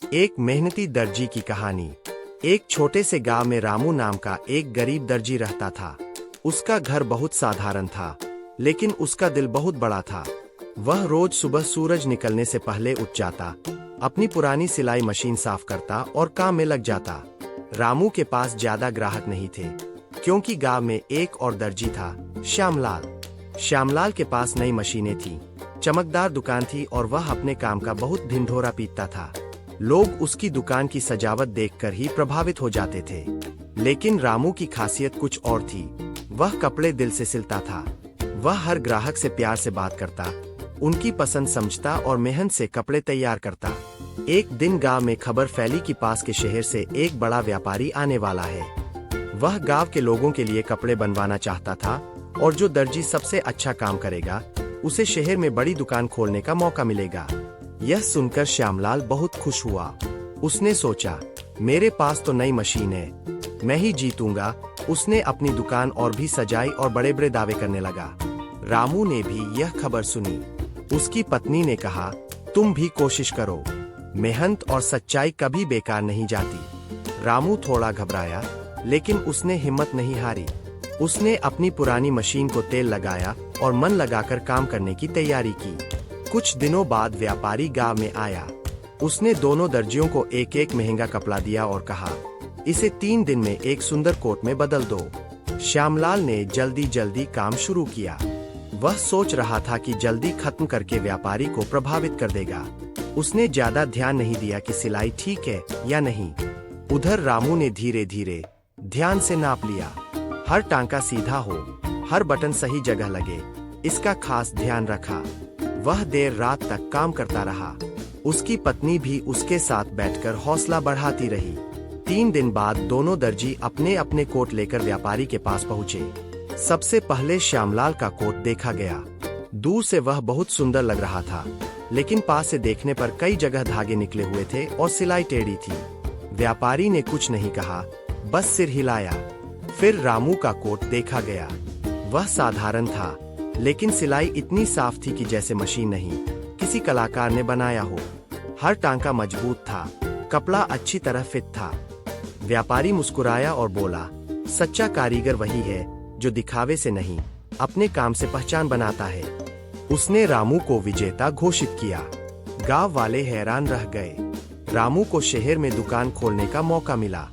एक मेहनती दर्जी की कहानी। एक छोटे से गांव में रामू नाम का एक गरीब दर्जी रहता था। उसका घर बहुत साधारण था, लेकिन उसका दिल बहुत बड़ा था। वह रोज सुबह सूरज निकलने से पहले उठ जाता, अपनी पुरानी सिलाई मशीन साफ करता और काम में लग जाता। रामू के पास ज्यादा ग्राहक नहीं थे, क्योंकि गांव में एक और दर्जी था, श्यामलाल। श्यामलाल के पास नई मशीनें थीं, चमकदार दुकान थी और वह अपने काम का बहुत ढिंढोरा पीटता था। लोग उसकी दुकान की सजावट देखकर ही प्रभावित हो जाते थे। लेकिन रामू की खासियत कुछ और थी। वह कपड़े दिल से सिलता था। वह हर ग्राहक से प्यार से बात करता, उनकी पसंद समझता और मेहनत से कपड़े तैयार करता। एक दिन गांव में खबर फैली कि पास के शहर से एक बड़ा व्यापारी आने वाला है। वह गांव के लोगों के लिए कपड़े बनवाना चाहता था और जो दर्जी सबसे अच्छा काम करेगा, उसे शहर में बड़ी दुकान खोलने का मौका मिलेगा। यह सुनकर श्यामलाल बहुत खुश हुआ। उसने सोचा, मेरे पास तो नई मशीन है, मैं ही जीतूंगा। उसने अपनी दुकान और भी सजाई और बड़े बड़े दावे करने लगा। रामू ने भी यह खबर सुनी। उसकी पत्नी ने कहा, तुम भी कोशिश करो, मेहनत और सच्चाई कभी बेकार नहीं जाती। रामू थोड़ा घबराया, लेकिन उसने हिम्मत नहीं हारी। उसने अपनी पुरानी मशीन को तेल लगाया और मन लगाकर काम करने की तैयारी की। कुछ दिनों बाद व्यापारी गांव में आया। उसने दोनों दर्जियों को एक एक महंगा कपड़ा दिया और कहा, इसे 3 दिन में एक सुंदर कोट में बदल दो। श्यामलाल ने जल्दी जल्दी काम शुरू किया। वह सोच रहा था कि जल्दी खत्म करके व्यापारी को प्रभावित कर देगा। उसने ज्यादा ध्यान नहीं दिया कि सिलाई ठीक है या नहीं। उधर रामू ने धीरे धीरे ध्यान से नाप लिया। हर टांका सीधा हो, हर बटन सही जगह लगे, इसका खास ध्यान रखा। वह देर रात तक काम करता रहा। उसकी पत्नी भी उसके साथ बैठकर हौसला बढ़ाती रही। 3 दिन बाद दोनों दर्जी अपने अपने कोट लेकर व्यापारी के पास पहुंचे। सबसे पहले श्यामलाल का कोट देखा गया। दूर से वह बहुत सुंदर लग रहा था, लेकिन पास से देखने पर कई जगह धागे निकले हुए थे और सिलाई टेढ़ी थी। व्यापारी ने कुछ नहीं कहा, बस सिर हिलाया। फिर रामू का कोट देखा गया। वह साधारण था, लेकिन सिलाई इतनी साफ थी कि जैसे मशीन नहीं, किसी कलाकार ने बनाया हो। हर टांका मजबूत था, कपड़ा अच्छी तरह फिट था। व्यापारी मुस्कुराया और बोला, सच्चा कारीगर वही है जो दिखावे से नहीं, अपने काम से पहचान बनाता है। उसने रामू को विजेता घोषित किया। गांव वाले हैरान रह गए। रामू को शहर में दुकान खोलने का मौका मिला,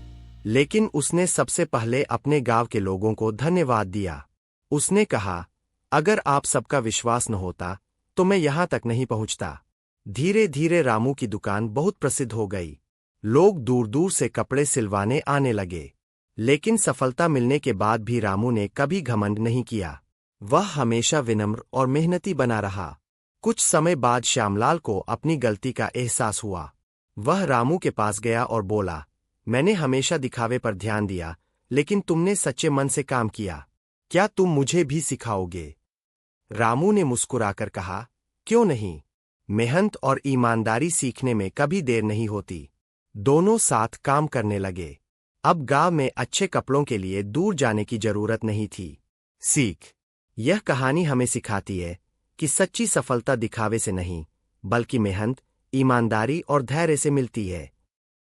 लेकिन उसने सबसे पहले अपने गांव के लोगों को धन्यवाद दिया। उसने कहा, अगर आप सबका विश्वास न होता तो मैं यहाँ तक नहीं पहुँचता। धीरे धीरे रामू की दुकान बहुत प्रसिद्ध हो गई। लोग दूर दूर से कपड़े सिलवाने आने लगे। लेकिन सफलता मिलने के बाद भी रामू ने कभी घमंड नहीं किया। वह हमेशा विनम्र और मेहनती बना रहा। कुछ समय बाद श्यामलाल को अपनी गलती का एहसास हुआ। वह रामू के पास गया और बोला, मैंने हमेशा दिखावे पर ध्यान दिया, लेकिन तुमने सच्चे मन से काम किया। क्या तुम मुझे भी सिखाओगे? रामू ने मुस्कुराकर कहा, क्यों नहीं, मेहनत और ईमानदारी सीखने में कभी देर नहीं होती। दोनों साथ काम करने लगे। अब गांव में अच्छे कपड़ों के लिए दूर जाने की जरूरत नहीं थी। सीख। यह कहानी हमें सिखाती है कि सच्ची सफलता दिखावे से नहीं, बल्कि मेहनत, ईमानदारी और धैर्य से मिलती है।